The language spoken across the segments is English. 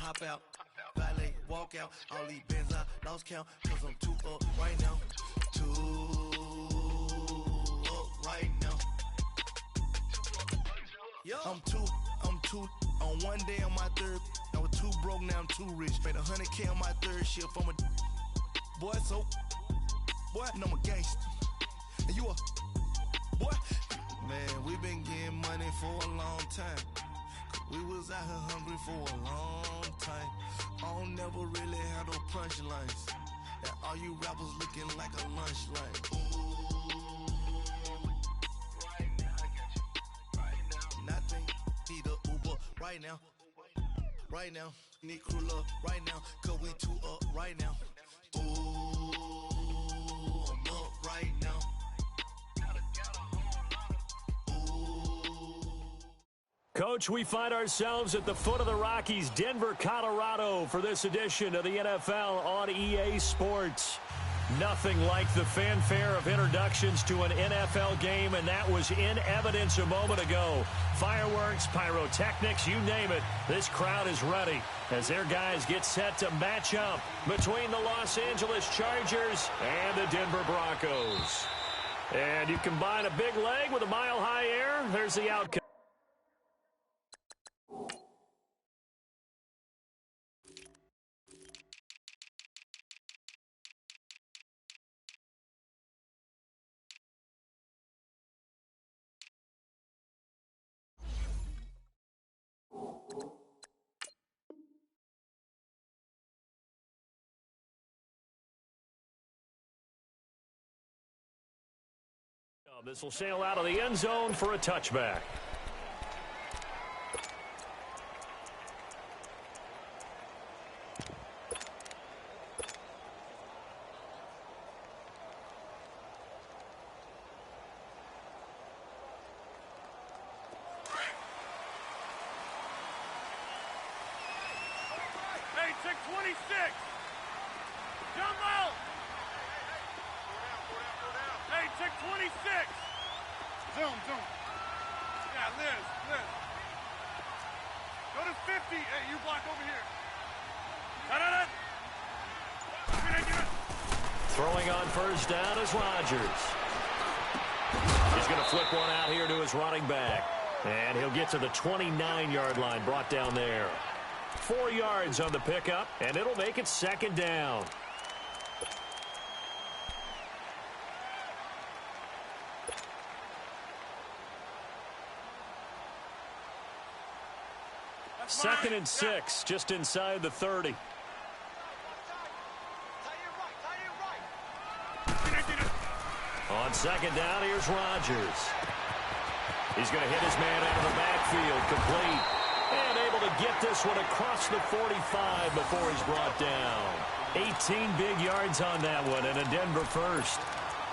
hop out. Valet, walk out. All these bands I lost count, cause I'm too up right now. Too up right now. I'm too on one day on my third. I was too broke, now I'm too rich. Made 100K on my third shift. I'm a boy, so boy, and I'm a gangster. And you a boy. Man, we been getting money for a long time. We was out here hungry for a long time. I don't never really have no punchlines. And all you rappers looking like a lunch line. Right now, I got you. Right now. Nothing. Need a Uber right now. Right now. Need crew love right now. Cause we too up right now. Ooh, I'm up right now. Coach, we find ourselves at the foot of the Rockies, Denver, Colorado, for this edition of the NFL on EA Sports. Nothing like the fanfare of introductions to an NFL game, and that was in evidence a moment ago. Fireworks, pyrotechnics, you name it. This crowd is ready as their guys get set to match up between the Los Angeles Chargers and the Denver Broncos. And you combine a big leg with a mile-high air, there's the outcome. This will sail out of the end zone for a touchback. Hey, check 26. Jump out. Hey, check 26. Zoom. Yeah, Liz. Go to 50. Hey, you block over here. Throwing on first down is Rodgers. He's going to flip one out here to his running back. And he'll get to the 29-yard line, brought down there. 4 yards on the pickup, and it'll make it second down. Second and 6, just inside the 30. On second down, here's Rodgers. He's going to hit his man out of the backfield, complete. And able to get this one across the 45 before he's brought down. 18 big yards on that one, and a Denver first.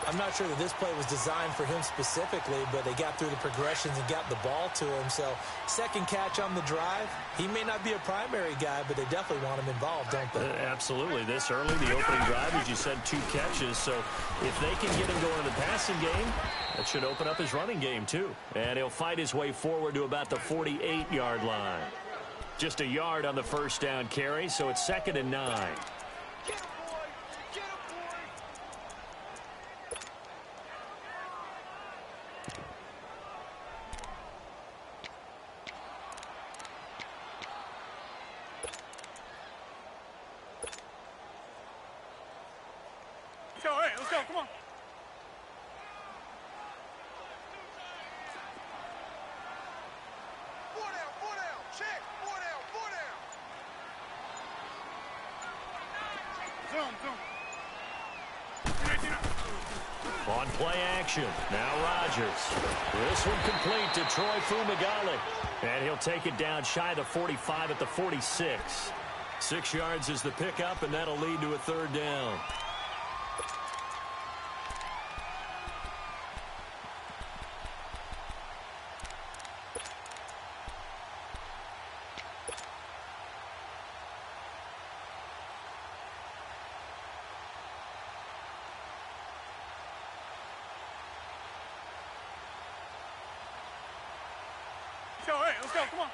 I'm not sure that this play was designed for him specifically, but they got through the progressions and got the ball to him. So, second catch on the drive. He may not be a primary guy, but they definitely want him involved, don't they? Absolutely. This early, the opening drive, as you said, 2 catches. So, if they can get him going in the passing game, that should open up his running game, too. And he'll fight his way forward to about the 48-yard line. Just a yard on the first down carry, so it's second and 9. Hey, let's go, come on. Four down, check, four down. Zoom. On play action, now Rodgers. This one complete to Troy Fumagalli. And he'll take it down shy of the 45 at the 46. 6 yards is the pickup, and that'll lead to a third down. Hey, let's go, come on.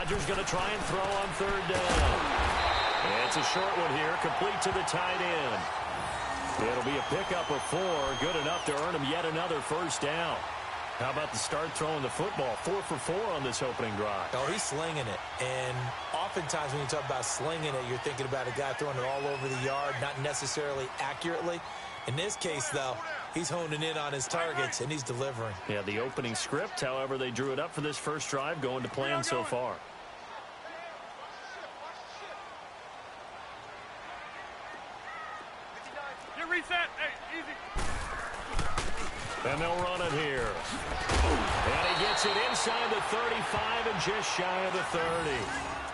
Rodgers going to try and throw on third down. And it's a short one here, complete to the tight end. It'll be a pickup of 4, good enough to earn him yet another first down. How about the start throwing the football? 4 for 4 on this opening drive. Oh, he's slinging it. And oftentimes when you talk about slinging it, you're thinking about a guy throwing it all over the yard, not necessarily accurately. In this case, though, he's honing in on his targets, and he's delivering. Yeah, the opening script, however, they drew it up for this first drive, going to plan so far. Get reset. Hey, easy. And they'll run it here. And he gets it inside the 35 and just shy of the 30.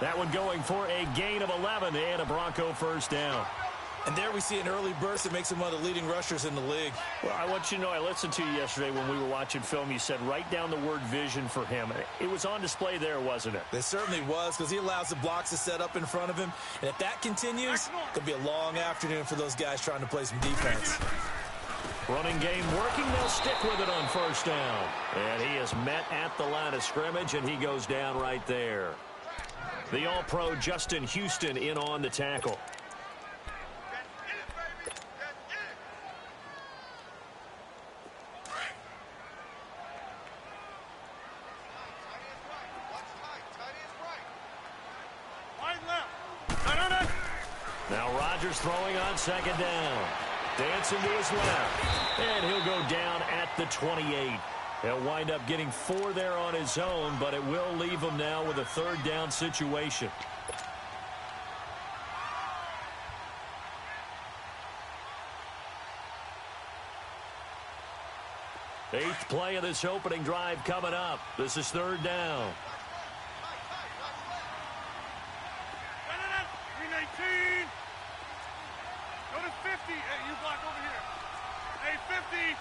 That one going for a gain of 11 and a Bronco first down. And there we see an early burst that makes him one of the leading rushers in the league. Well, I want you to know, I listened to you yesterday when we were watching film. You said write down the word vision for him. It was on display there, wasn't it? It certainly was, because he allows the blocks to set up in front of him. And if that continues, it'll be a long afternoon for those guys trying to play some defense. Running game working. They'll stick with it on first down. And he is met at the line of scrimmage, and he goes down right there. The All-Pro Justin Houston in on the tackle. Now Rodgers throwing on second down. Dancing to his left. And he'll go down at the 28. He'll wind up getting 4 there on his own, but it will leave him now with a third down situation. Eighth play of this opening drive coming up. This is third down. 319. Go to 50. Hey, you block over here. Hey, 50.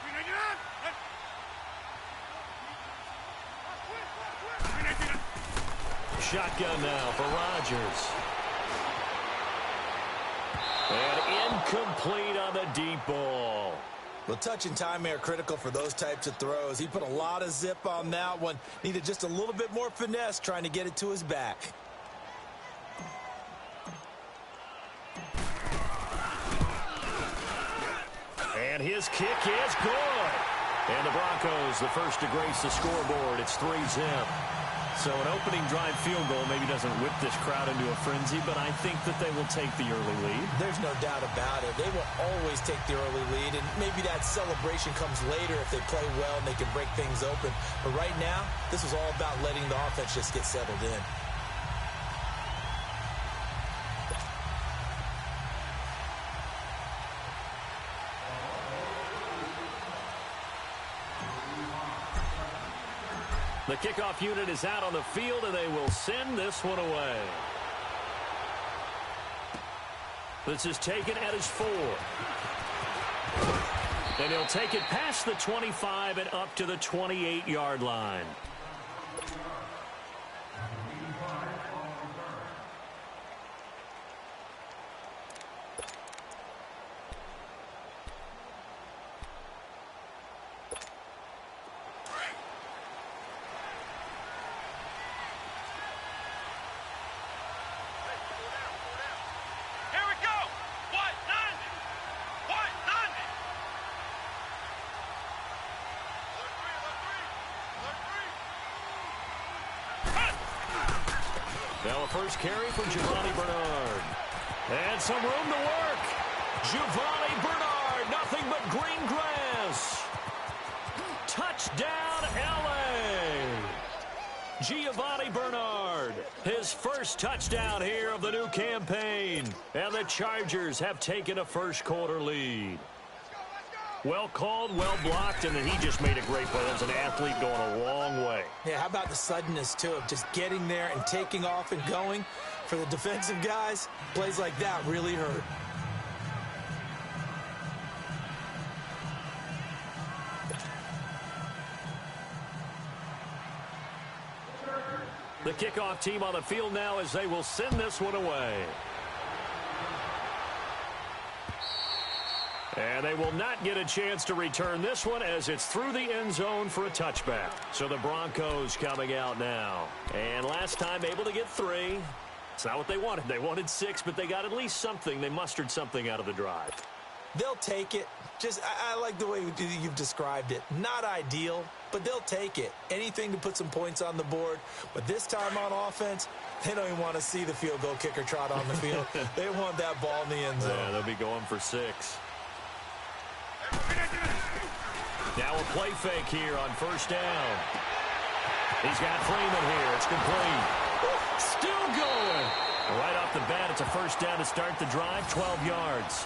399. Shotgun now for Rodgers. And incomplete on the deep ball. Well, touch and time are critical for those types of throws. He put a lot of zip on that one. Needed just a little bit more finesse trying to get it to his back. And his kick is good. And the Broncos, the first to grace the scoreboard. It's 3-zip. So an opening drive field goal maybe doesn't whip this crowd into a frenzy, but I think that they will take the early lead. There's no doubt about it. They will always take the early lead, and maybe that celebration comes later if they play well and they can break things open. But right now, this is all about letting the offense just get settled in. The kickoff unit is out on the field, and they will send this one away. This is taken at his 4. And he'll take it past the 25 and up to the 28-yard line. Now a first carry for Giovanni Bernard. And some room to work. Giovanni Bernard, nothing but green grass. Touchdown, LA. Giovanni Bernard, his first touchdown here of the new campaign. And the Chargers have taken a first quarter lead. Well called, well blocked, and then he just made a great play. That was an athlete going a long way. Yeah, how about the suddenness, too, of just getting there and taking off and going? For the defensive guys, plays like that really hurt. The kickoff team on the field now as they will send this one away. And they will not get a chance to return this one as it's through the end zone for a touchback. So the Broncos coming out now. And last time able to get 3. It's not what they wanted. They wanted 6, but they got at least something. They mustered something out of the drive. They'll take it. I like the way you've described it. Not ideal, but they'll take it. Anything to put some points on the board. But this time on offense, they don't even want to see the field goal kicker trot on the field. They want that ball in the end zone. Yeah, they'll be going for 6. Now a play fake here on first down. He's got Freeman here. It's complete. Still going. Right off the bat, it's a first down to start the drive, 12 yards.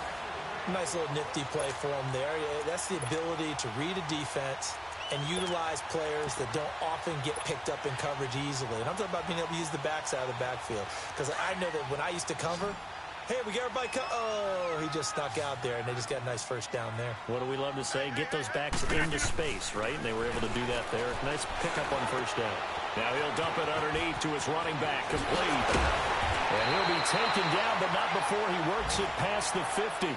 Nice little nifty play for him there. That's the ability to read a defense and utilize players that don't often get picked up in coverage easily. And I'm talking about being able to use the backside of the backfield. Because I know that when I used to cover, hey, we got everybody oh, he just snuck out there, and they just got a nice first down there. What do we love to say? Get those backs into space, right? And they were able to do that there. Nice pickup on first down. Now he'll dump it underneath to his running back, complete. And he'll be taken down, but not before he works it past the 50.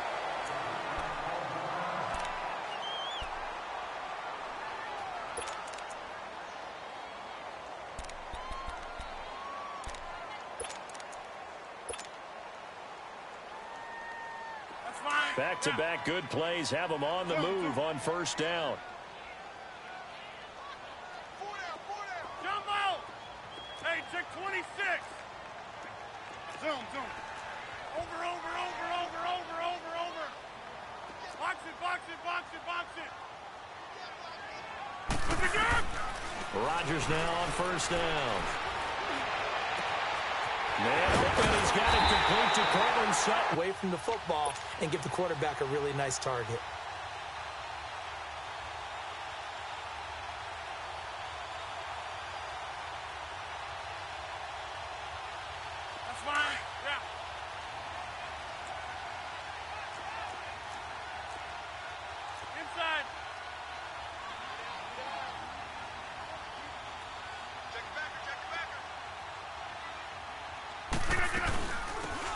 Back-to-back good plays have them on the move on first down. Jumbo! Hey, check 26. Zoom. Over. Box it. Rodgers now on first down. And he's got it complete to Cortland Sutton. Away from the football and give the quarterback a really nice target. That's fine. Yeah. Inside.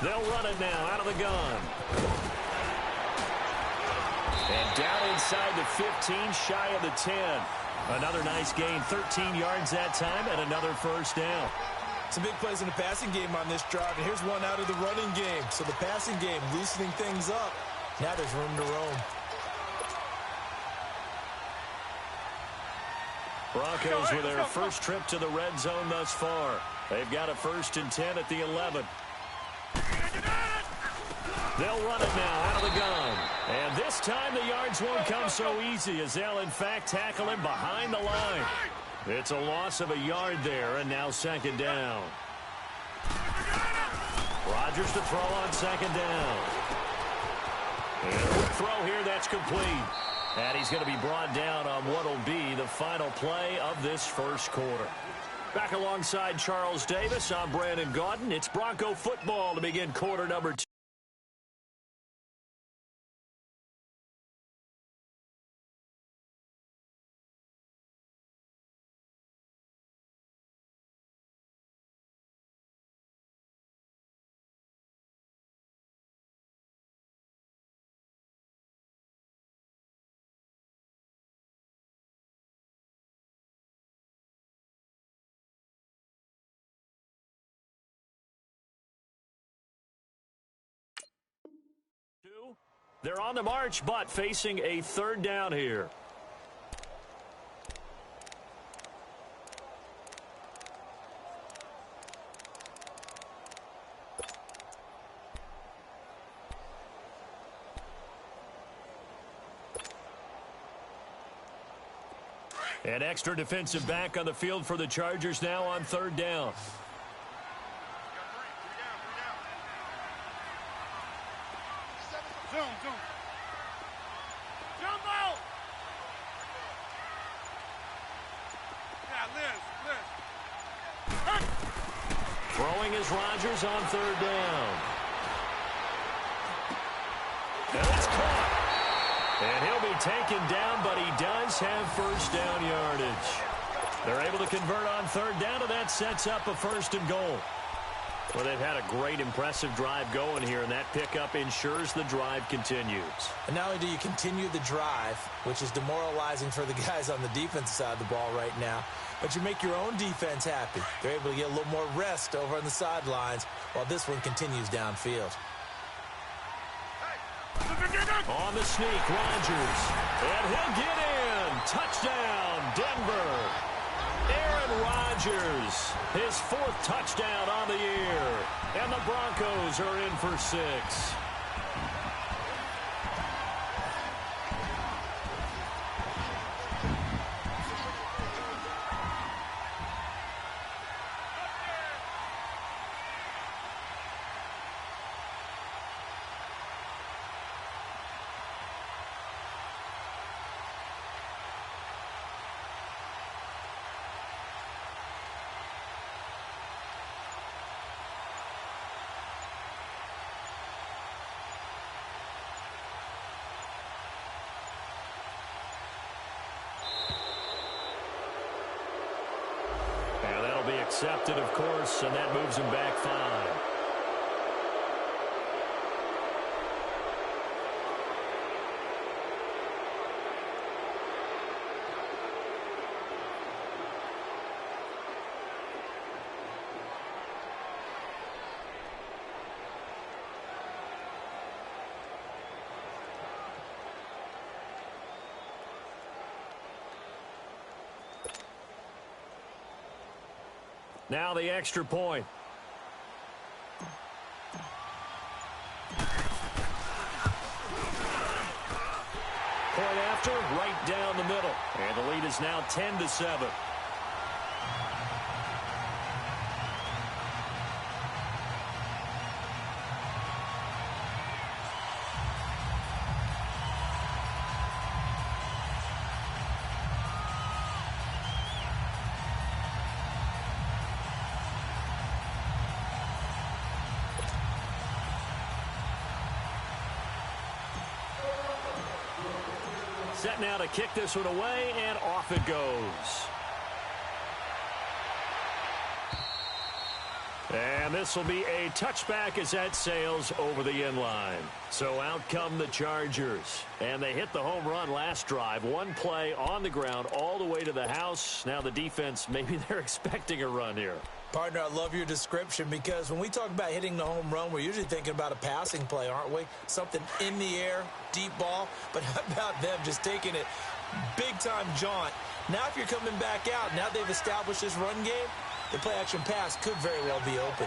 They'll run it now out of the gun. And down inside the 15, shy of the 10. Another nice gain, 13 yards that time, and another first down. Some big plays in the passing game on this drive, and here's one out of the running game. So the passing game loosening things up. Now there's room to roam. Broncos with their first trip to the red zone thus far. They've got a 1st and 10 at the 11. They'll run it now out of the gun. And this time the yards won't come so easy as they'll, in fact, tackle him behind the line. It's a loss of a yard there, and now second down. Rodgers to throw on second down. And a quick throw here, that's complete. And he's going to be brought down on what will be the final play of this first quarter. Back alongside Charles Davis, I'm Brandon Gaudin. It's Bronco football to begin quarter number 2. They're on the march, but facing a third down here. An extra defensive back on the field for the Chargers now on third down. Jumbo! Yeah, Liz. Throwing is Rodgers on third down. And it's caught. And he'll be taken down, but he does have first down yardage. They're able to convert on third down, and that sets up a 1st and goal. Well, they've had a great, impressive drive going here, and that pickup ensures the drive continues. And not only do you continue the drive, which is demoralizing for the guys on the defensive side of the ball right now, but you make your own defense happy. They're able to get a little more rest over on the sidelines while this one continues downfield. On the sneak, Rodgers. And he'll get in. Touchdown, Denver. Aaron Rodgers, his 4th touchdown on the year. And the Broncos are in for 6. Be accepted, of course, and that moves him back 5. Now the extra point. Point after, right down the middle. And the lead is now 10-7. Set now to kick this one away, and off it goes. And this will be a touchback as that sails over the end line. So out come the Chargers. And they hit the home run last drive. One play on the ground all the way to the house. Now the defense, maybe they're expecting a run here. Partner, I love your description because when we talk about hitting the home run, we're usually thinking about a passing play, aren't we? Something in the air, deep ball. But how about them just taking it big-time jaunt? Now if you're coming back out, now they've established this run game, the play-action pass could very well be open.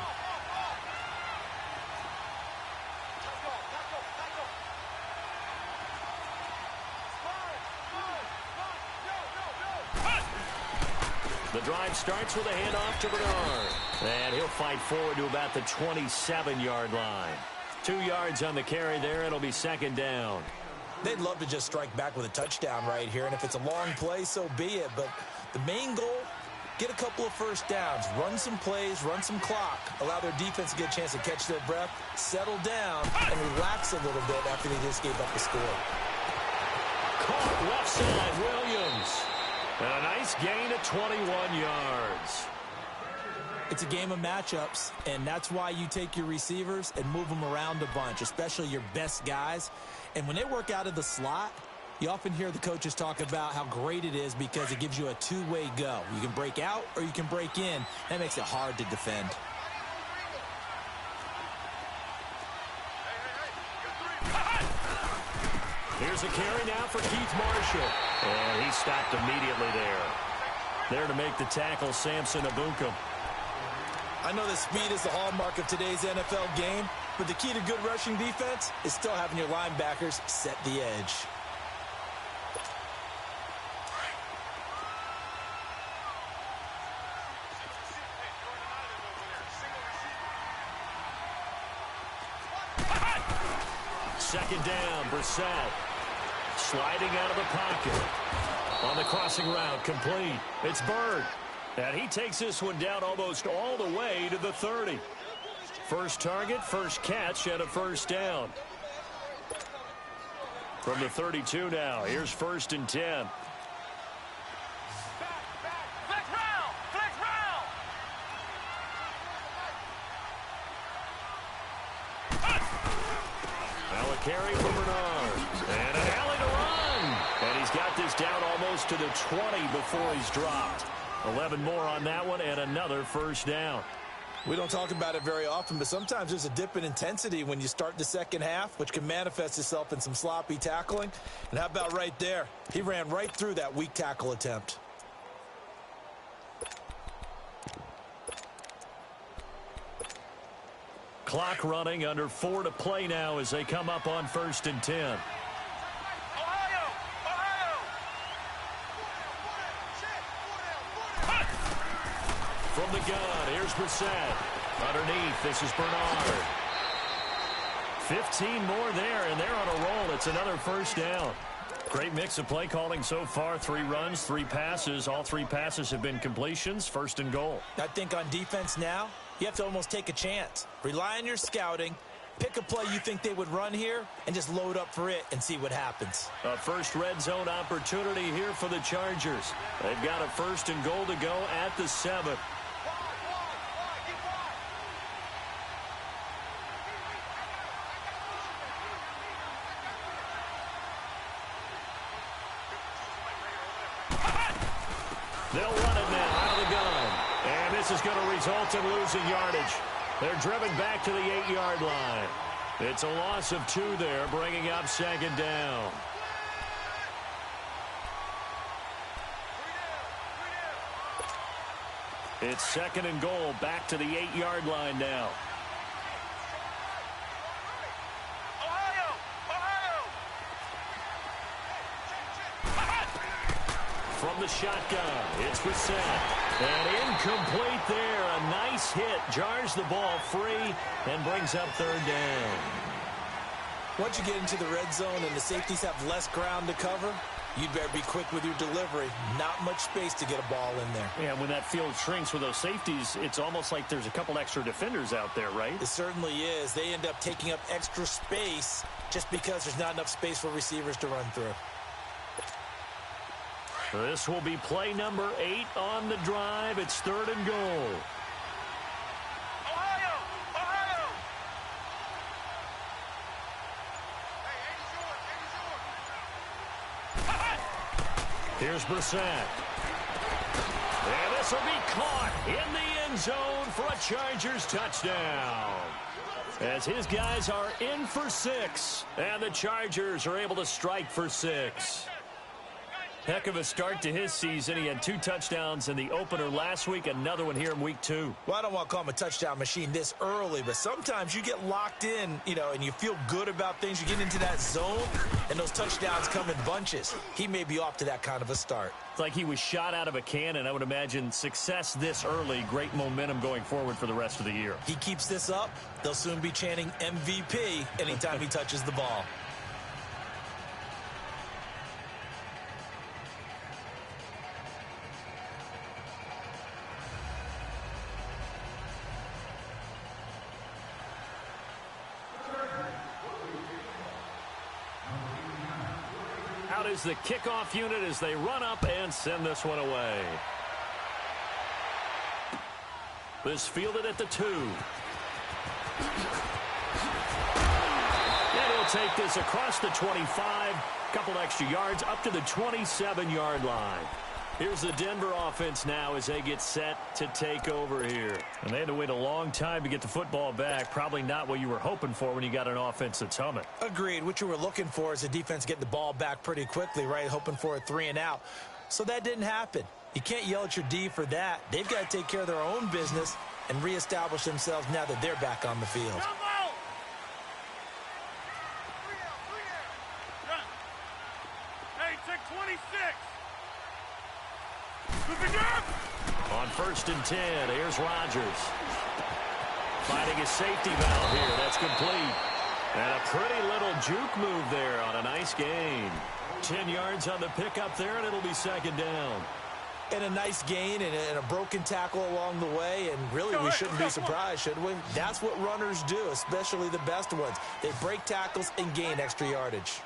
The drive starts with a handoff to Bernard. And he'll fight forward to about the 27-yard line. 2 yards on the carry there. It'll be second down. They'd love to just strike back with a touchdown right here. And if it's a long play, so be it. But the main goal, get a couple of first downs. Run some plays, run some clock. Allow their defense to get a chance to catch their breath, settle down, and relax a little bit after they just gave up the score. Caught left side, Williams. And a nice gain of 21 yards. It's a game of matchups, and that's why you take your receivers and move them around a bunch, especially your best guys. And when they work out of the slot, you often hear the coaches talk about how great it is because it gives you a two-way go. You can break out or you can break in. That makes it hard to defend. Here's a carry now for Keith Marshall. And he stopped immediately there. There to make the tackle, Samson Ebukam. I know that speed is the hallmark of today's NFL game, but the key to good rushing defense is still having your linebackers set the edge. Second down, Brissett. Sliding out of the pocket. On the crossing route, complete. It's Bird. And he takes this one down almost all the way to the 30. First target, first catch, and a first down. From the 32 now, here's 1st and 10. carry for Bernard. And an alley to run. And he's got this down almost to the 20 before he's dropped. 11 more on that one and another first down. We don't talk about it very often, but sometimes there's a dip in intensity when you start the second half, which can manifest itself in some sloppy tackling. And how about right there? He ran right through that weak tackle attempt. Clock running, under 4 to play now as they come up on 1st and 10. From the gun, here's Brissett. Underneath, this is Bernard. 15 more there, and they're on a roll. It's another first down. Great mix of play calling so far. 3 runs, 3 passes. All 3 passes have been completions. 1st and goal. I think on defense now, you have to almost take a chance. Rely on your scouting. Pick a play you think they would run here and just load up for it and see what happens. A first red zone opportunity here for the Chargers. They've got a 1st and goal to go at the 7. They'll run it now out of the gun. And this is going to result in losing yardage. They're driven back to the 8-yard line. It's a loss of 2 there, bringing up 2nd down. It's 2nd and goal, back to the 8-yard line now. From the shotgun, it's Brissett. And incomplete there. A nice hit. Jars the ball free and brings up 3rd down. Once you get into the red zone and the safeties have less ground to cover, you'd better be quick with your delivery. Not much space to get a ball in there. Yeah, when that field shrinks with those safeties, it's almost like there's a couple extra defenders out there, right? It certainly is. They end up taking up extra space just because there's not enough space for receivers to run through. This will be play number 8 on the drive. It's 3rd and goal. Here's Brissett. And this will be caught in the end zone for a Chargers touchdown. As his guys are in for 6. And the Chargers are able to strike for 6. Heck of a start to his season. He had 2 touchdowns in the opener last week, another one here in week 2. Well, I don't want to call him a touchdown machine this early, but sometimes you get locked in, and you feel good about things. You get into that zone, and those touchdowns come in bunches. He may be off to that kind of a start. It's like he was shot out of a cannon. I would imagine success this early, great momentum going forward for the rest of the year. He keeps this up, they'll soon be chanting MVP anytime he touches the ball. Out is the kickoff unit as they run up and send this one away. This fielded at the 2. And he'll take this across the 25. Couple extra yards up to the 27-yard line. Here's the Denver offense now as they get set to take over here. And they had to wait a long time to get the football back. Probably not what you were hoping for when you got an offense that's humming. Agreed. What you were looking for is the defense getting the ball back pretty quickly, right? Hoping for a 3 and out. So that didn't happen. You can't yell at your D for that. They've got to take care of their own business and reestablish themselves now that they're back on the field. Hey, check 26. On 1st and 10, here's Rodgers. Finding his safety valve here. That's complete. And a pretty little juke move there on a nice gain. 10 yards on the pickup there, and it'll be 2nd down. And a nice gain and a broken tackle along the way, and really we shouldn't be surprised, should we? That's what runners do, especially the best ones. They break tackles and gain extra yardage.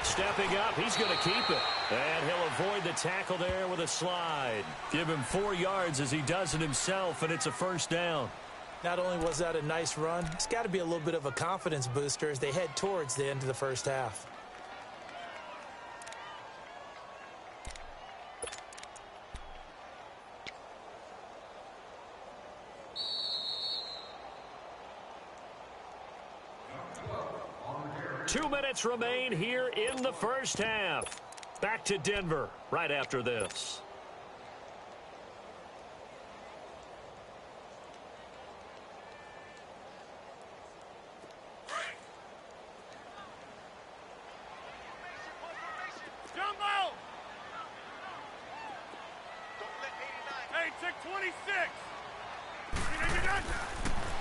Stepping up, he's going to keep it. And he'll avoid the tackle there with a slide. Give him 4 yards as he does it himself, and it's a 1st down. Not only was that a nice run, it's got to be a little bit of a confidence booster as they head towards the end of the first half. Two minutes remain here in the first half. Back to Denver right after this.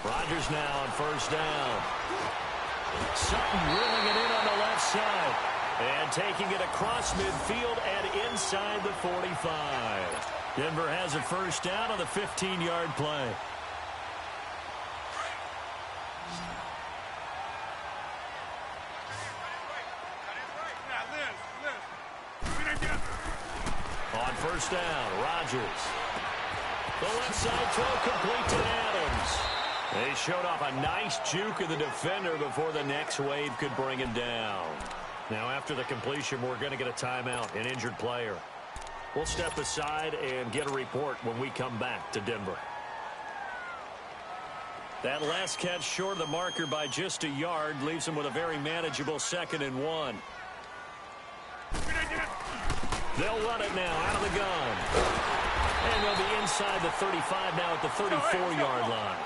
Rodgers now on first down. Sutton reeling it in on the left side. And taking it across midfield and inside the 45. Denver has a first down on the 15-yard play. On first down, Rodgers. The left side throw complete to Adams. They showed off a nice juke of the defender before the next wave could bring him down. Now after the completion, we're going to get a timeout, an injured player. We'll step aside and get a report when we come back to Denver. That last catch short of the marker by just a yard leaves him with a very manageable 2nd and 1. They'll run it now out of the gun. And they'll be inside the 35 now at the 34-yard line.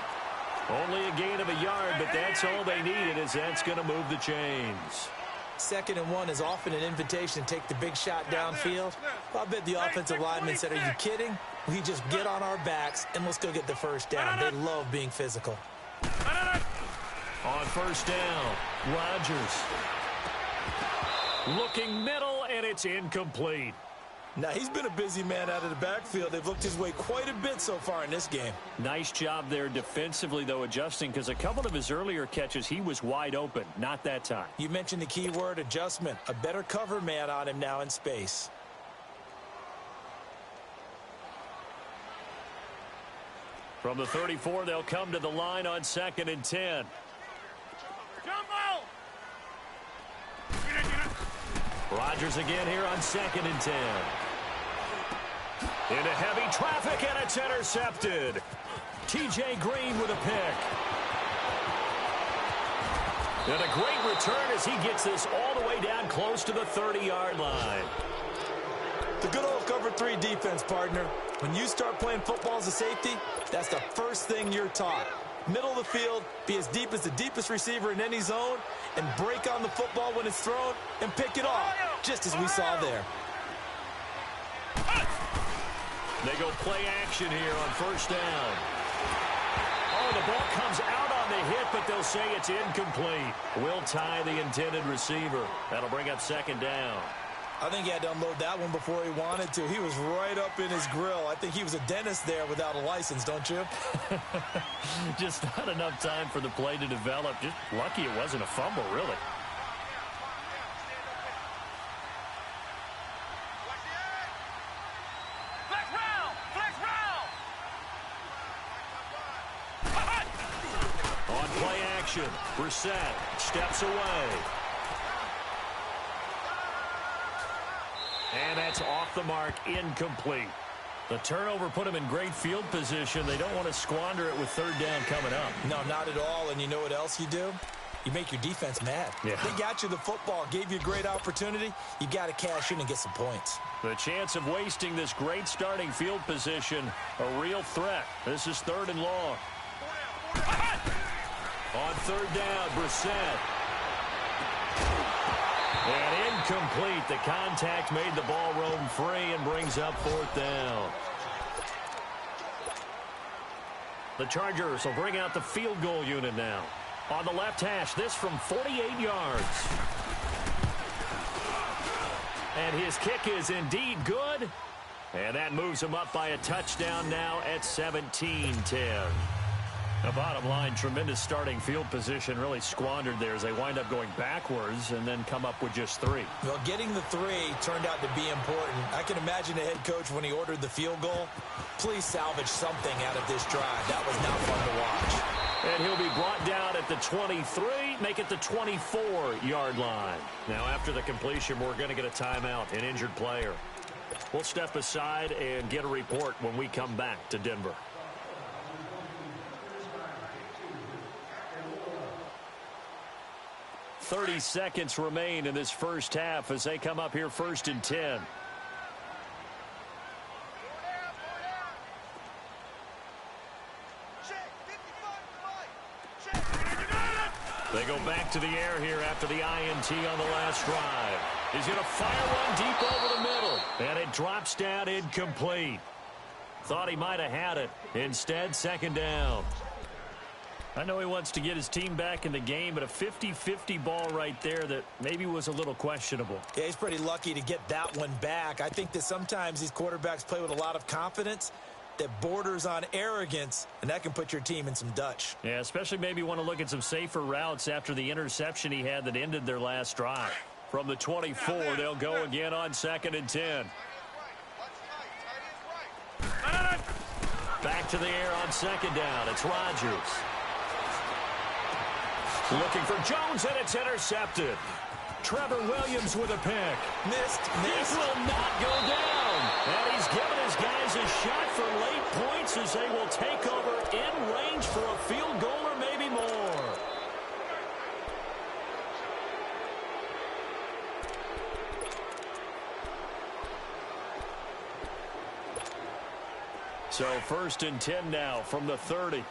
Only a gain of a yard, but that's all they needed, as that's going to move the chains. 2nd and 1 is often an invitation to take the big shot downfield. I bet the offensive lineman said, "Are you kidding? We just get on our backs and let's go get the first down." They love being physical. On first down, Rodgers. Looking middle, and it's incomplete. Now, he's been a busy man out of the backfield. They've looked his way quite a bit so far in this game. Nice job there defensively, though, adjusting, because a couple of his earlier catches, he was wide open. Not that time. You mentioned the key word, adjustment. A better cover man on him now in space. From the 34, they'll come to the line on 2nd and 10. Rodgers again here on 2nd and 10. Into heavy traffic, and it's intercepted. T.J. Green with a pick. And a great return as he gets this all the way down close to the 30-yard line. The good old cover 3 defense, partner. When you start playing football as a safety, that's the first thing you're taught. Middle of the field, be as deep as the deepest receiver in any zone, and break on the football when it's thrown and pick it off, just as we saw there. They go play action here on first down. Oh, the ball comes out on the hit, but they'll say it's incomplete. Will tie the intended receiver. That'll bring up 2nd down. I think he had to unload that one before he wanted to. He was right up in his grill. I think he was a dentist there without a license, don't you? Just not enough time for the play to develop. Just lucky it wasn't a fumble, really. On play action, Brissett steps away. And that's off the mark, incomplete. The turnover put him in great field position. They don't want to squander it with 3rd down coming up. No, not at all. And you know what else you do? You make your defense mad. Yeah. They got you the football, gave you a great opportunity. You got to cash in and get some points. The chance of wasting this great starting field position, a real threat. This is 3rd and long. On 3rd down, Brissett. And incomplete. The contact made the ball roam free and brings up 4th down. The Chargers will bring out the field goal unit now. On the left hash, this from 48 yards. And his kick is indeed good. And that moves him up by a touchdown now at 17-10. The bottom line, tremendous starting field position, really squandered there as they wind up going backwards and then come up with just 3. Well, getting the 3 turned out to be important. I can imagine the head coach when he ordered the field goal. Please salvage something out of this drive. That was not fun to watch. And he'll be brought down at the 23, make it the 24-yard line. Now, after the completion, we're going to get a timeout, an injured player. We'll step aside and get a report when we come back to Denver. "30 seconds remain in this first half as they come up here 1st and 10. They go back to the air here after the INT on the last drive. He's going to fire one deep over the middle, and it drops down incomplete. Thought he might have had it. Instead, 2nd down. I know he wants to get his team back in the game, but a 50-50 ball right there that maybe was a little questionable. Yeah, he's pretty lucky to get that one back. I think that sometimes these quarterbacks play with a lot of confidence that borders on arrogance, and that can put your team in some Dutch. Yeah, especially maybe want to look at some safer routes after the interception he had that ended their last drive. From the 24, they'll go again on 2nd and 10. Back to the air on 2nd down. It's Rodgers. Looking for Jones, and it's intercepted. Trevor Williams with a pick. Missed. This will not go down. And he's given his guys a shot for late points as they will take over in range for a field goal or maybe more. So 1st and 10 now from the 30.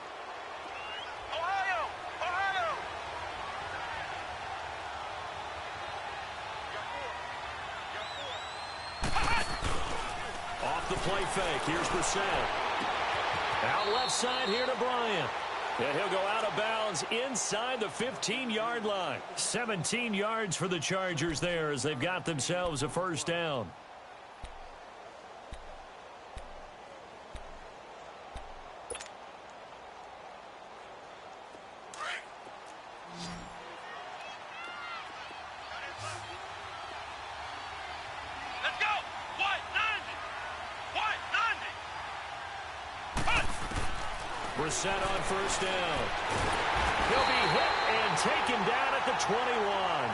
Off the play fake. Here's Brissett. Out left side here to Bryant. And he'll go out of bounds inside the 15-yard line. 17 yards for the Chargers there as they've got themselves a 1st down. Brissett on 1st down. He'll be hit and taken down at the 21.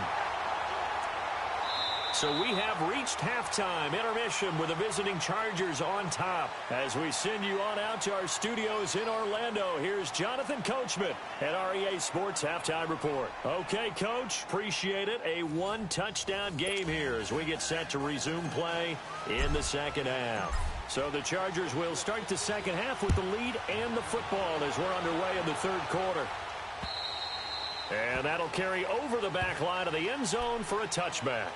So we have reached halftime intermission with the visiting Chargers on top. As we send you on out to our studios in Orlando, here's Jonathan Coachman at REA Sports Halftime Report. Okay, Coach, appreciate it. A 1-touchdown game here as we get set to resume play in the 2nd half. So the Chargers will start the 2nd half with the lead and the football as we're underway in the 3rd quarter. And that'll carry over the back line of the end zone for a touchback.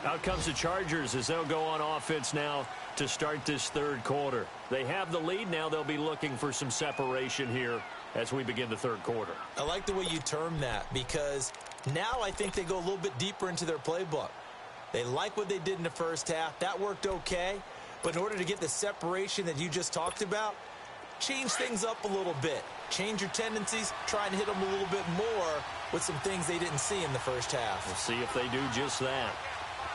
Out comes the Chargers as they'll go on offense now to start this 3rd quarter. They have the lead. Now they'll be looking for some separation here as we begin the 3rd quarter. I like the way you term that because now I think they go a little bit deeper into their playbook. They like what they did in the 1st half. That worked okay. But in order to get the separation that you just talked about, change things up a little bit. Change your tendencies, try and hit them a little bit more with some things they didn't see in the 1st half. We'll see if they do just that.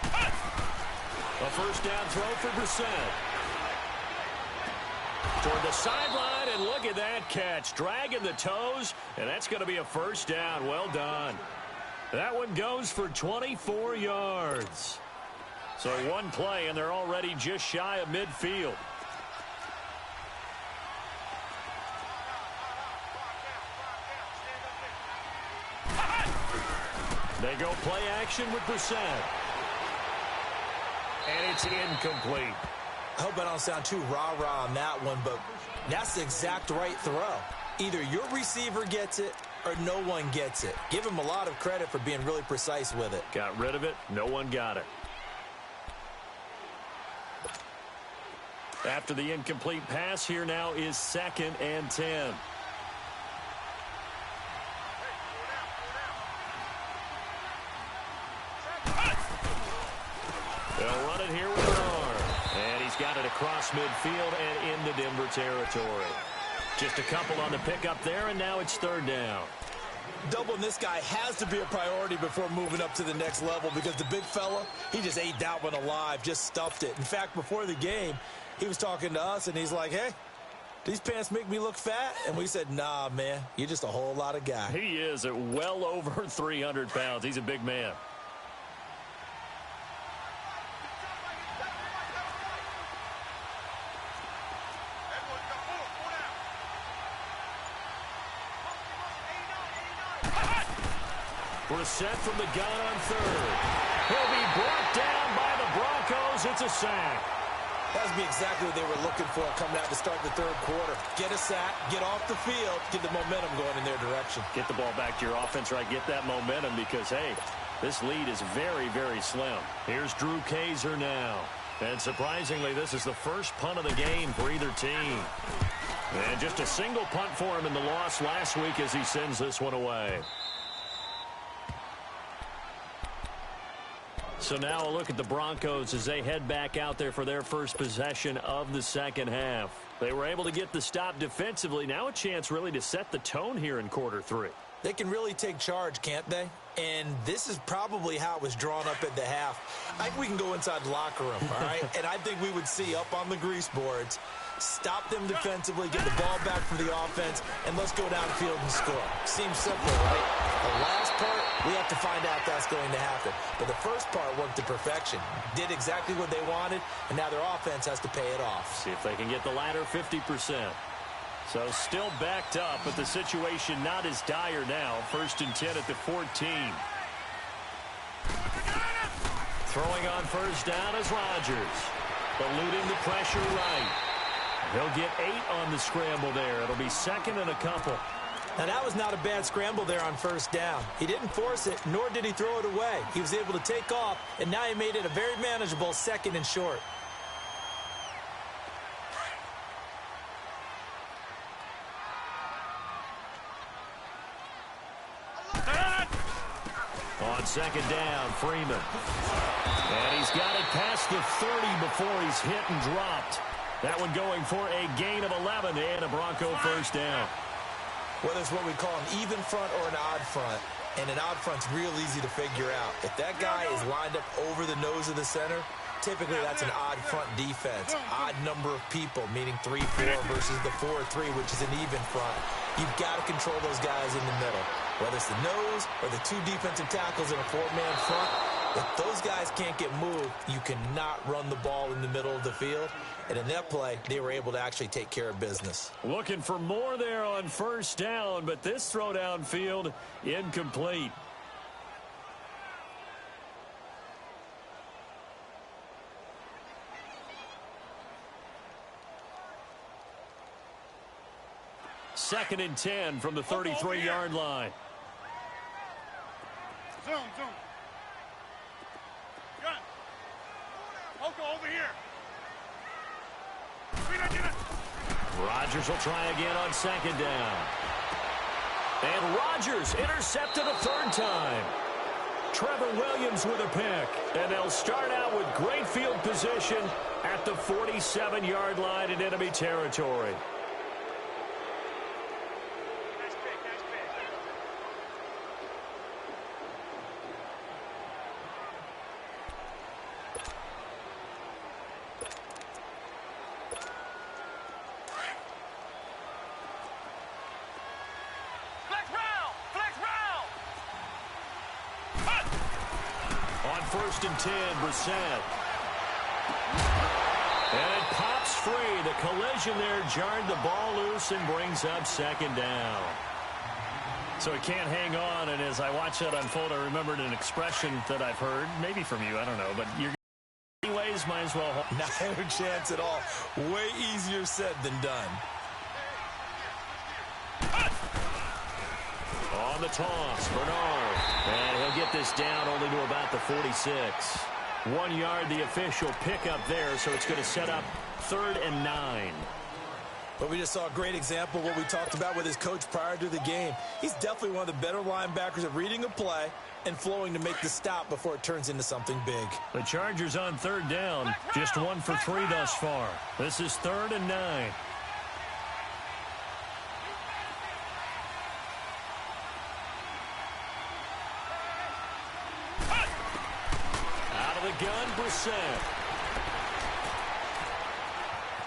A 1st down throw for Brissett. Toward the sideline, and look at that catch. Dragging the toes, and that's going to be a 1st down. Well done. That one goes for 24 yards. So one play, and they're already just shy of midfield. They go play action with Brissett. And it's incomplete. I hope I don't sound too rah-rah on that one, but that's the exact right throw. Either your receiver gets it or no one gets it. Give him a lot of credit for being really precise with it. Got rid of it. No one got it. After the incomplete pass, here now is 2nd and 10. They'll run it here with an arm. And he's got it across midfield and into Denver territory. Just a couple on the pickup there, and now it's third down. Doubling this guy has to be a priority before moving up to the next level because the big fella, he just ate that one alive, just stuffed it. In fact, before the game, he was talking to us, and he's like, hey, these pants make me look fat? And we said, nah, man, you're just a whole lot of guy. He is at well over 300 pounds. He's a big man. Brissett from the gun on third. He'll be brought down by the Broncos. It's a sack. That would be exactly what they were looking for coming out to start the third quarter. Get a sack, get off the field, get the momentum going in their direction. Get the ball back to your offense, right? Get that momentum because, hey, this lead is very, very slim. Here's Drew Kaiser now. And surprisingly, this is the first punt of the game for either team. And just a single punt for him in the loss last week as he sends this one away. So now a look at the Broncos as they head back out there for their first possession of the second half. They were able to get the stop defensively. Now a chance really to set the tone here in quarter three. They can really take charge, can't they? And this is probably how it was drawn up at the half. I think we can go inside the locker room, all right? And I think we would see up on the grease boards, stop them defensively, get the ball back for the offense, and let's go downfield and score. Seems simple, right? The last part, we have to find out that's going to happen. But the first part worked to perfection. Did exactly what they wanted, and now their offense has to pay it off. See if they can get the latter 50%. So still backed up, but the situation not as dire now. 1st and 10 at the 14. Throwing on first down is Rodgers. Eluding the pressure right. He'll get 8 on the scramble there. It'll be second and a couple. Now, that was not a bad scramble there on first down. He didn't force it, nor did he throw it away. He was able to take off, and now he made it a very manageable second and short. On second down, Freeman. And he's got it past the 30 before he's hit and dropped. That one going for a gain of 11 and a Bronco first down. Whether it's what we call an even front or an odd front, and an odd front's real easy to figure out. If that guy is lined up over the nose of the center, typically that's an odd front defense. Odd number of people, meaning 3-4 versus the 4-3, which is an even front. You've got to control those guys in the middle. Whether it's the nose or the 2 defensive tackles in a 4-man front, if those guys can't get moved, you cannot run the ball in the middle of the field. And in that play, they were able to actually take care of business. Looking for more there on first down, but this throw downfield incomplete. Second and 10 from the 33-yard line. Zoom. Gun. Loco over here. Rodgers will try again on second down. And Rodgers intercepted a third time. Trevor Williams with a pick. And they'll start out with great field position at the 47-yard line in enemy territory. First and 10, Brissett. And it pops free. The collision there jarred the ball loose and brings up second down. So he can't hang on, and as I watch that unfold, I remembered an expression that I've heard, maybe from you, I don't know, but you're anyways, might as well. Not a chance at all. Way easier said than done. On the toss, Bernard. And he'll get this down only to about the 46. 1 yard, the official pickup there, so it's going to set up 3rd and 9. But we just saw a great example of what we talked about with his coach prior to the game. He's definitely one of the better linebackers at reading a play and flowing to make the stop before it turns into something big. The Chargers on 3rd down, just 1 for 3 thus far. This is 3rd and 9. the gun, Brissett.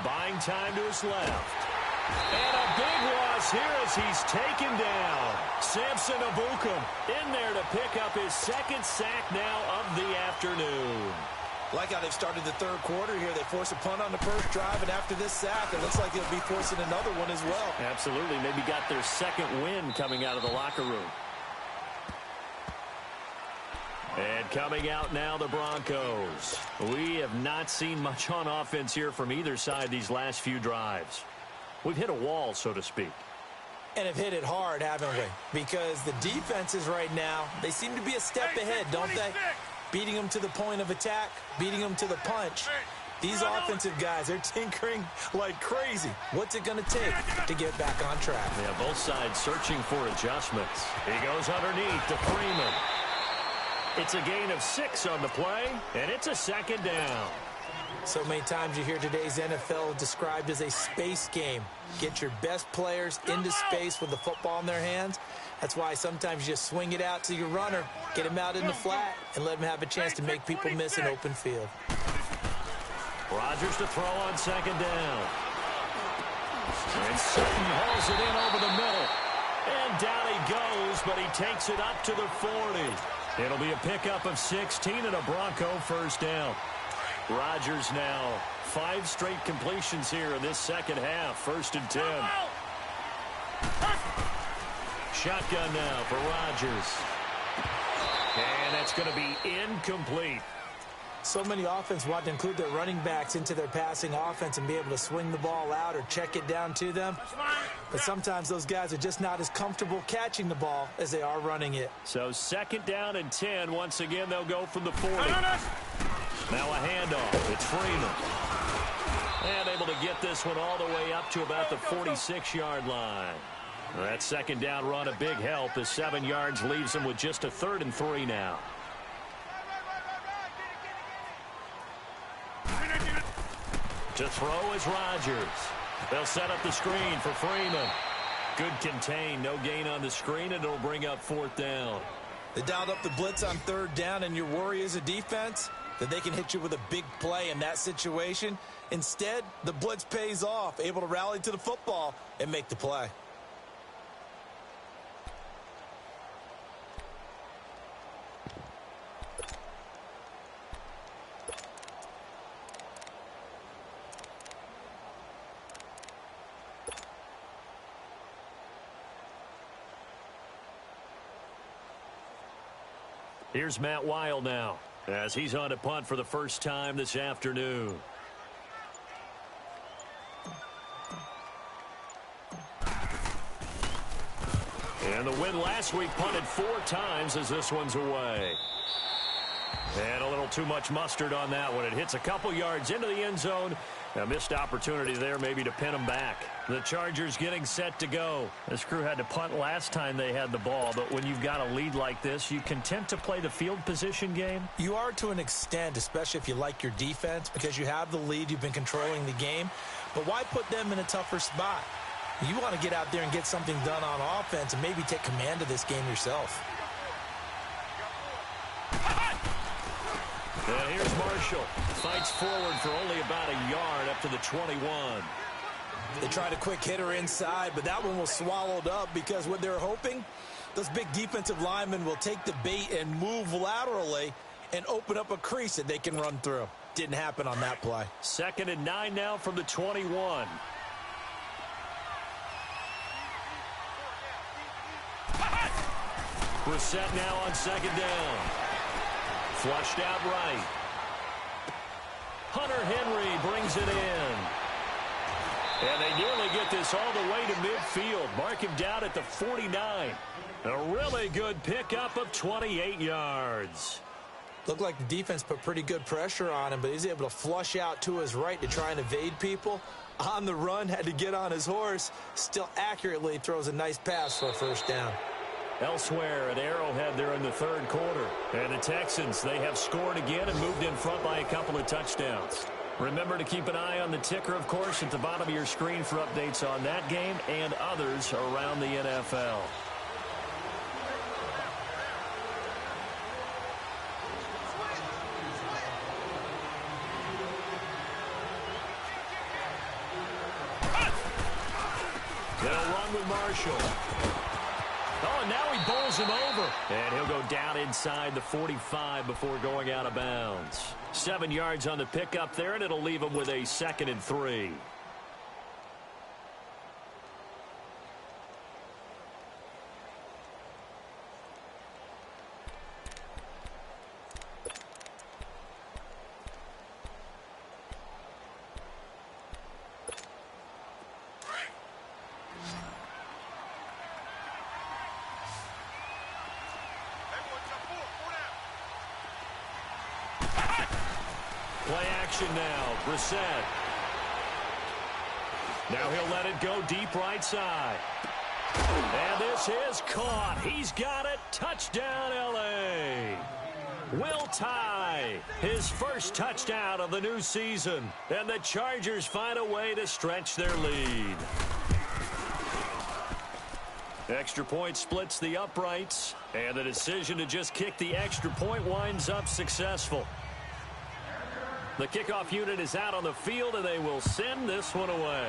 Buying time to his left. And a big loss here as he's taken down. Samson Ebukam in there to pick up his second sack now of the afternoon. Like how they've started the third quarter here. They force a punt on the first drive, and after this sack, it looks like they'll be forcing another one as well. Absolutely. Maybe got their second win coming out of the locker room. And coming out now, the Broncos. We have not seen much on offense here from either side these last few drives. We've hit a wall, so to speak. And have hit it hard, haven't we? Because the defenses right now, they seem to be a step ahead, don't they? Beating them to the point of attack, beating them to the punch. These offensive guys, they're tinkering like crazy. What's it going to take to get back on track? Yeah, both sides searching for adjustments. He goes underneath to Freeman. It's a gain of 6 on the play, and it's a second down. So many times you hear today's NFL described as a space game. Get your best players into space with the football in their hands. That's why sometimes you just swing it out to your runner, get him out in the flat, and let him have a chance to make people miss an open field. Rodgers to throw on second down. And Sutton hauls it in over the middle. And down he goes, but he takes it up to the 40. It'll be a pickup of 16 and a Bronco first down. Rodgers now 5 straight completions here in this second half. 1st and 10. Shotgun now for Rodgers. And that's going to be incomplete. So many offense want to include their running backs into their passing offense and be able to swing the ball out or check it down to them. But sometimes those guys are just not as comfortable catching the ball as they are running it. So 2nd down and 10. Once again, they'll go from the 40. Now a handoff. It's Freeman. And able to get this one all the way up to about the 46-yard line. That 2nd down run a big help. The 7 yards leaves them with just a 3rd and 3 now. To throw is Rodgers. They'll set up the screen for Freeman. Good contain. No gain on the screen, and it'll bring up 4th down. They dialed up the blitz on 3rd down, and your worry as a defense that they can hit you with a big play in that situation. Instead, the blitz pays off, able to rally to the football and make the play. Here's Matt Weil now as he's on to punt for the first time this afternoon. And the win last week punted 4 times as this one's away. And a little too much mustard on that one. It hits a couple yards into the end zone. A missed opportunity there maybe to pin them back. The Chargers getting set to go. This crew had to punt last time they had the ball, but when you've got a lead like this, you content to play the field position game? You are to an extent, especially if you like your defense, because you have the lead, you've been controlling the game. But why put them in a tougher spot? You want to get out there and get something done on offense and maybe take command of this game yourself. And here's Marshall. Fights forward for only about a yard up to the 21. They tried a quick hitter inside, but that one was swallowed up because what they're hoping, those big defensive linemen will take the bait and move laterally and open up a crease that they can run through. Didn't happen on that play. 2nd and 9 now from the 21. Brissett now on 2nd down. Flushed out right. Hunter Henry brings it in. And they nearly get this all the way to midfield. Mark him down at the 49. A really good pickup of 28 yards. Looked like the defense put pretty good pressure on him, but he's able to flush out to his right to try and evade people. On the run, had to get on his horse. Still accurately throws a nice pass for a first down. Elsewhere at Arrowhead there in the 3rd quarter. And the Texans, they have scored again and moved in front by a couple of touchdowns. Remember to keep an eye on the ticker, of course, at the bottom of your screen for updates on that game and others around the NFL. They'll run with Marshall. Oh, and now he bowls him over. And he'll go down inside the 45 before going out of bounds. 7 yards on the pickup there, and it'll leave him with a 2nd and 3. Play action now. Brissett. Now he'll let it go deep right side. And this is caught. He's got it. Touchdown, L.A. Will Tye, his first touchdown of the new season. And the Chargers find a way to stretch their lead. Extra point splits the uprights. And the decision to just kick the extra point winds up successful. The kickoff unit is out on the field, and they will send this one away.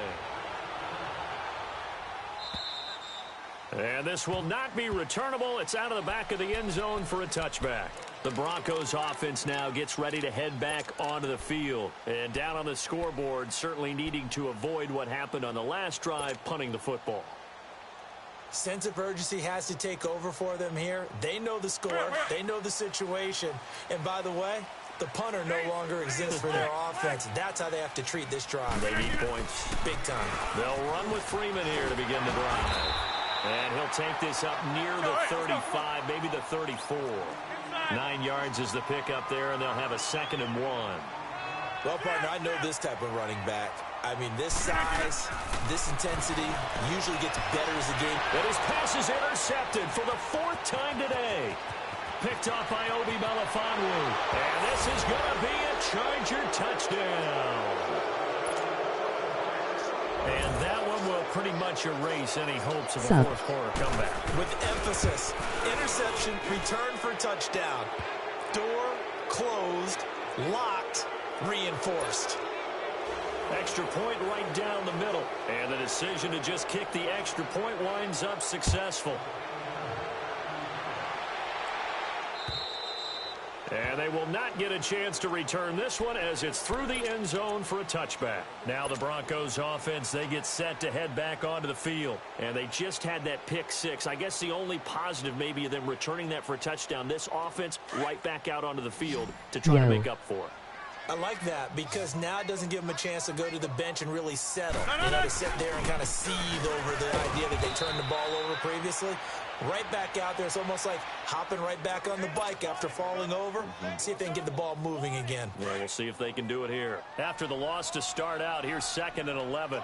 And this will not be returnable. It's out of the back of the end zone for a touchback. The Broncos offense now gets ready to head back onto the field. And down on the scoreboard, certainly needing to avoid what happened on the last drive, punting the football. Sense of urgency has to take over for them here. They know the score. They know the situation. And by the way, the punter no longer exists for their offense. That's how they have to treat this drive. They need points. Big time. They'll run with Freeman here to begin the drive. And he'll take this up near the 35, maybe the 34. 9 yards is the pickup there, and they'll have a 2nd and 1. Well, partner, I know this type of running back. I mean, this size, this intensity usually gets better as the game. And his pass is intercepted for the 4th time today. Picked off by Obi Melifonwu. And this is going to be a Charger touchdown. And that one will pretty much erase any hopes of a fourth-quarter comeback. With emphasis, interception, return for touchdown. Door closed, locked, reinforced. Extra point right down the middle. And the decision to just kick the extra point winds up successful. And they will not get a chance to return this one as it's through the end zone for a touchback. Now the Broncos offense, they get set to head back onto the field. And they just had that pick 6. I guess the only positive maybe of them returning that for a touchdown. This offense right back out onto the field to try to make up for it. I like that because now it doesn't give them a chance to go to the bench and really settle. You know, to sit there and kind of seethe over the idea that they turned the ball over previously. Right back out there. It's almost like hopping right back on the bike after falling over. See if they can get the ball moving again. Well, we'll see if they can do it here. After the loss to start out, here's 2nd and 11.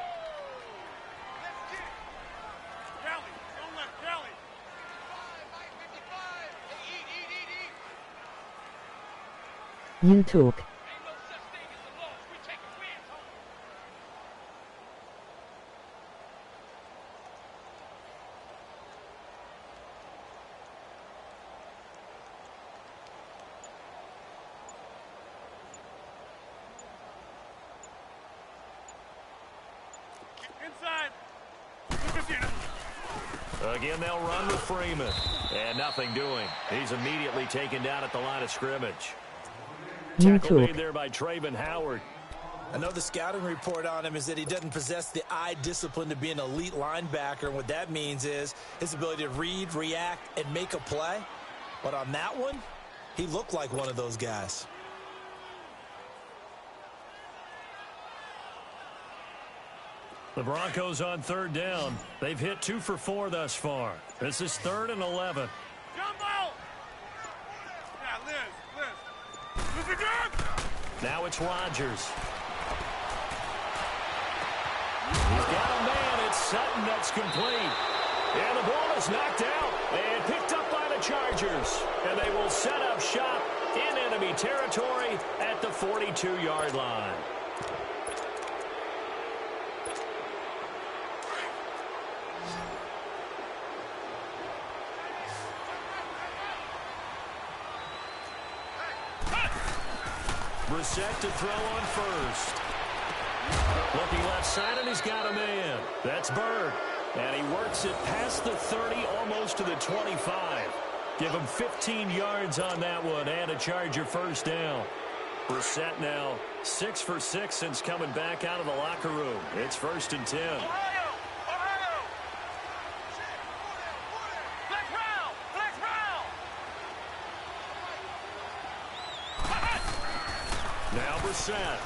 YouTube. Again, they'll run with Freeman. And nothing doing. He's immediately taken down at the line of scrimmage. Tackle made there by Trayvon Howard. Another scouting report on him is that he doesn't possess the eye discipline to be an elite linebacker. And what that means is his ability to read, react, and make a play. But on that one, he looked like one of those guys. The Broncos on 3rd down. They've hit 2 for 4 thus far. This is 3rd and 11. Jumbo! Yeah, Liz. Liz again! Now it's Rodgers. He's got a man. It's Sutton that's complete. And the ball is knocked out and picked up by the Chargers. And they will set up shop in enemy territory at the 42-yard line. Brissett to throw on first. Looking left side, and he's got a man. That's Bird. And he works it past the 30, almost to the 25. Give him 15 yards on that one and a Charger first down. Brissett now 6 for 6 since coming back out of the locker room. It's 1st and 10. Now Brissett.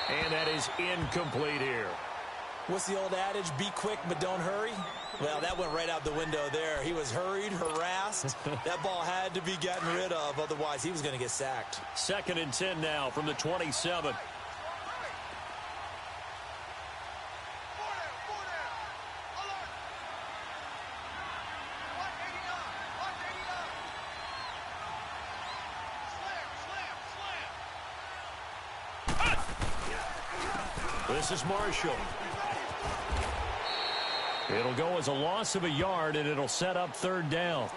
And that is incomplete here. What's the old adage? Be quick, but don't hurry. Well, that went right out the window there. He was hurried, harassed. That ball had to be gotten rid of. Otherwise, he was going to get sacked. 2nd and 10 now from the 27. This is Marshall. It'll go as a loss of a yard, and it'll set up 3rd down.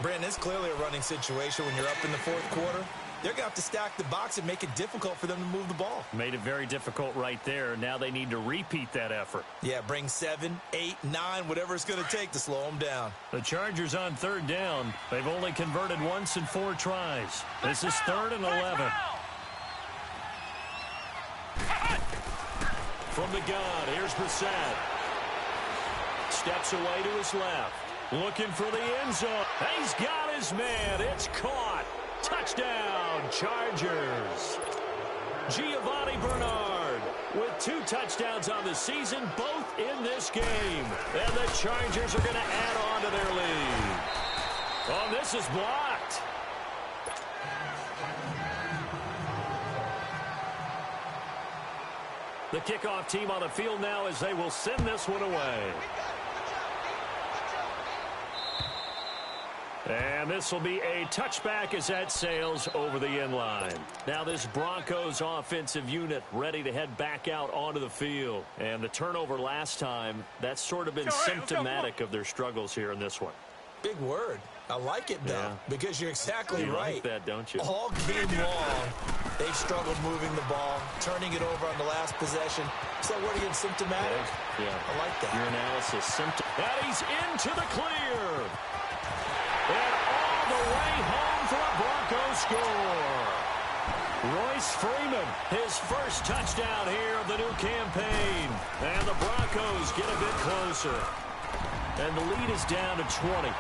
Brandon, it's clearly a running situation when you're up in the 4th quarter. They're going to have to stack the box and make it difficult for them to move the ball. Made it very difficult right there. Now they need to repeat that effort. Yeah, bring 7, 8, 9, whatever it's going to take to slow them down. The Chargers on 3rd down. They've only converted once in 4 tries. This is 3rd and 11. From the gun, here's Brissett. Steps away to his left. Looking for the end zone. He's got his man. It's caught. Touchdown, Chargers. Giovanni Bernard with 2 touchdowns on the season, both in this game. And the Chargers are going to add on to their lead. Oh, this is blocked. The kickoff team on the field now as they will send this one away. And this will be a touchback as that sails over the end line. Now this Broncos offensive unit ready to head back out onto the field. And the turnover last time, that's sort of been symptomatic of their struggles here in this one. Big word. I like it, though, because you're exactly right. You like that, don't you? All game long, they've struggled moving the ball, turning it over on the last possession. So what again, symptomatic? Yeah. I like that. Your analysis. And he's into the clear. And all the way home for a Broncos score. Royce Freeman, his first touchdown here of the new campaign. And the Broncos get a bit closer. And the lead is down to 20.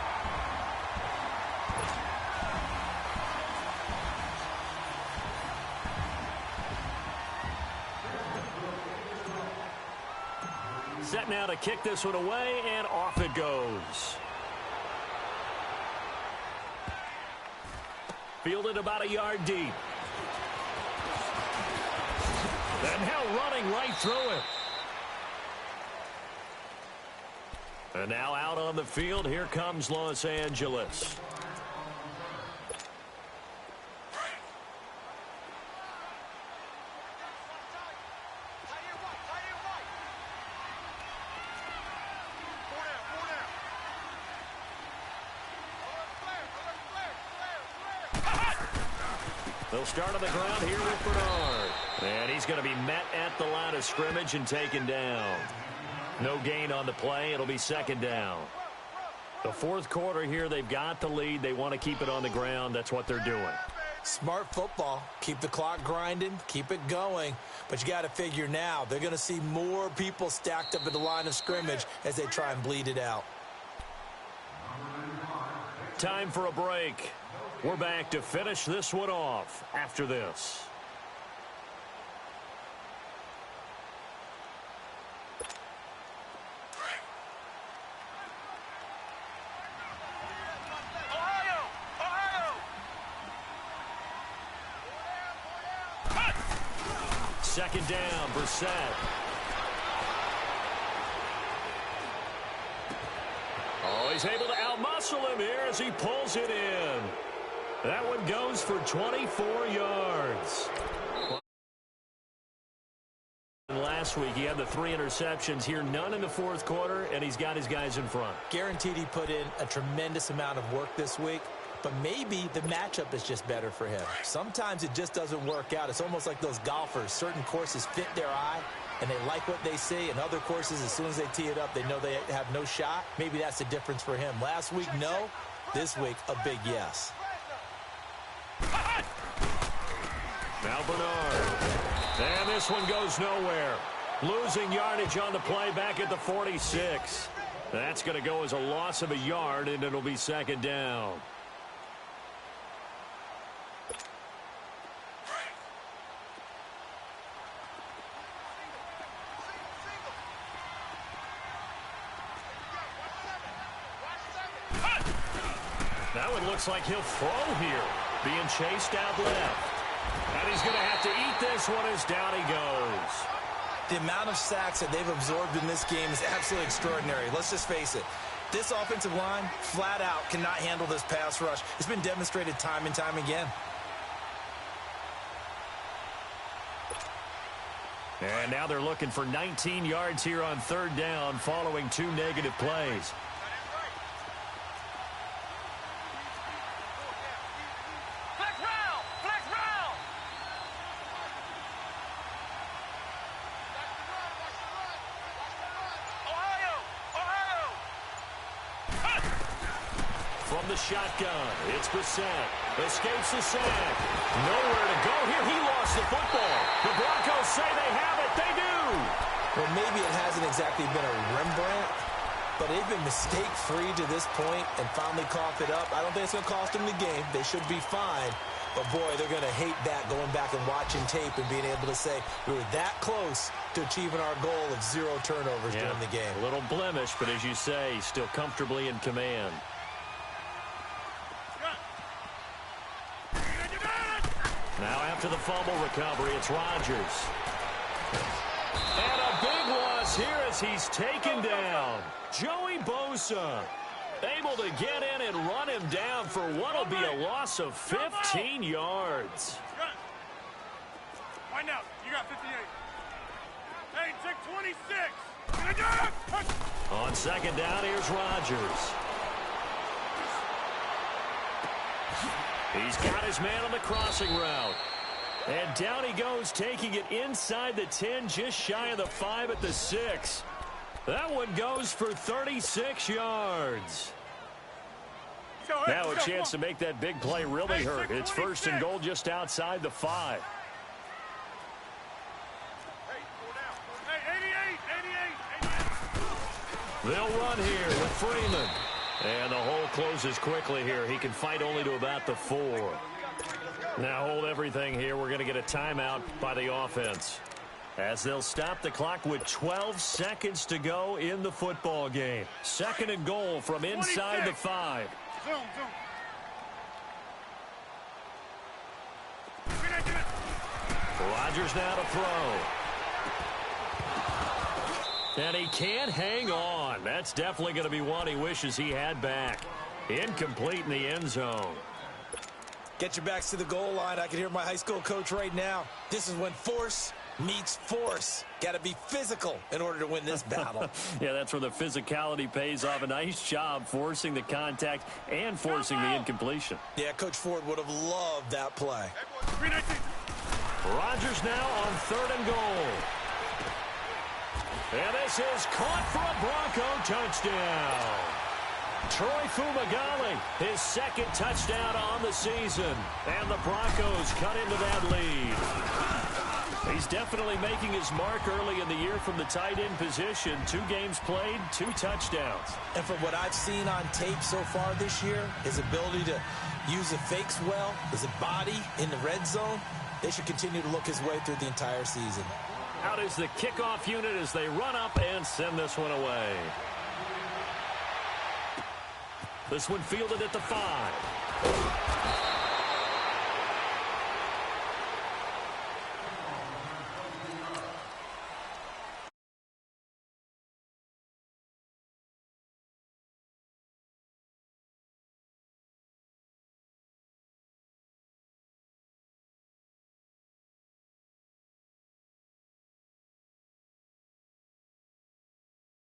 Set now to kick this one away, and off it goes. Fielded about a yard deep. And now running right through it. And now out on the field, here comes Los Angeles. They'll start on the ground here with Bernard. And he's going to be met at the line of scrimmage and taken down. No gain on the play. It'll be 2nd down. The 4th quarter here, they've got the lead. They want to keep it on the ground. That's what they're doing. Smart football. Keep the clock grinding. Keep it going. But you got to figure now, they're going to see more people stacked up at the line of scrimmage as they try and bleed it out. Time for a break. We're back to finish this one off after this. Second down, Brissett. Oh, he's able to outmuscle him here as he pulls it in. That one goes for 24 yards. Last week, he had the 3 interceptions here, none in the 4th quarter, and he's got his guys in front. Guaranteed he put in a tremendous amount of work this week, but maybe the matchup is just better for him. Sometimes it just doesn't work out. It's almost like those golfers. Certain courses fit their eye, and they like what they see. In other courses, as soon as they tee it up, they know they have no shot. Maybe that's the difference for him. Last week, no. This week, a big yes. Now Bernard. And this one goes nowhere. Losing yardage on the play back at the 46. That's going to go as a loss of a yard, and it'll be second down. Now it looks like he'll throw here. Being chased out left. And he's going to have to eat this one as down he goes. The amount of sacks that they've absorbed in this game is absolutely extraordinary. Let's just face it. This offensive line, flat out, cannot handle this pass rush. It's been demonstrated time and time again. And now they're looking for 19 yards here on third down following 2 negative plays. From the shotgun, it's Brissett. Escapes the sack. Nowhere to go here. He lost the football. The Broncos say they have it. They do. Well, maybe it hasn't exactly been a Rembrandt, but they've been mistake-free to this point and finally coughed it up. I don't think it's going to cost them the game. They should be fine. But, boy, they're going to hate that, going back and watching tape and being able to say we were that close to achieving our goal of 0 turnovers during the game. A little blemish, but as you say, still comfortably in command. Now after the fumble recovery, it's Rodgers. And a big loss here as he's taken down. Joey Bosa able to get in and run him down for what will be a loss of 15 yards. Find out. You got 58. Hey, check 26. On second down, here's Rodgers. He's got his man on the crossing route. And down he goes, taking it inside the 10, just shy of the 5 at the 6. That one goes for 36 yards. Now a chance to make that big play really hurt. It's first and goal just outside the 5. They'll run here with Freeman. And the hole closes quickly here. He can fight only to about the 4. Now hold everything here. We're going to get a timeout by the offense, as they'll stop the clock with 12 seconds to go in the football game. Second and goal from inside the 5. Zoom. Rodgers now to throw. And he can't hang on. That's definitely going to be one he wishes he had back. Incomplete in the end zone. Get your backs to the goal line. I can hear my high school coach right now. This is when force meets force. Got to be physical in order to win this battle. Yeah, that's where the physicality pays off. A nice job forcing the contact and forcing the incompletion. Yeah, Coach Ford would have loved that play. Rodgers now on third and goal. And this is caught for a Bronco touchdown. Troy Fumagalli, his second touchdown on the season. And the Broncos cut into that lead. He's definitely making his mark early in the year from the tight end position. 2 games played, 2 touchdowns. And from what I've seen on tape so far this year, his ability to use the fakes well, his body in the red zone, they should continue to look his way through the entire season. Out is the kickoff unit as they run up and send this one away. This one fielded at the 5.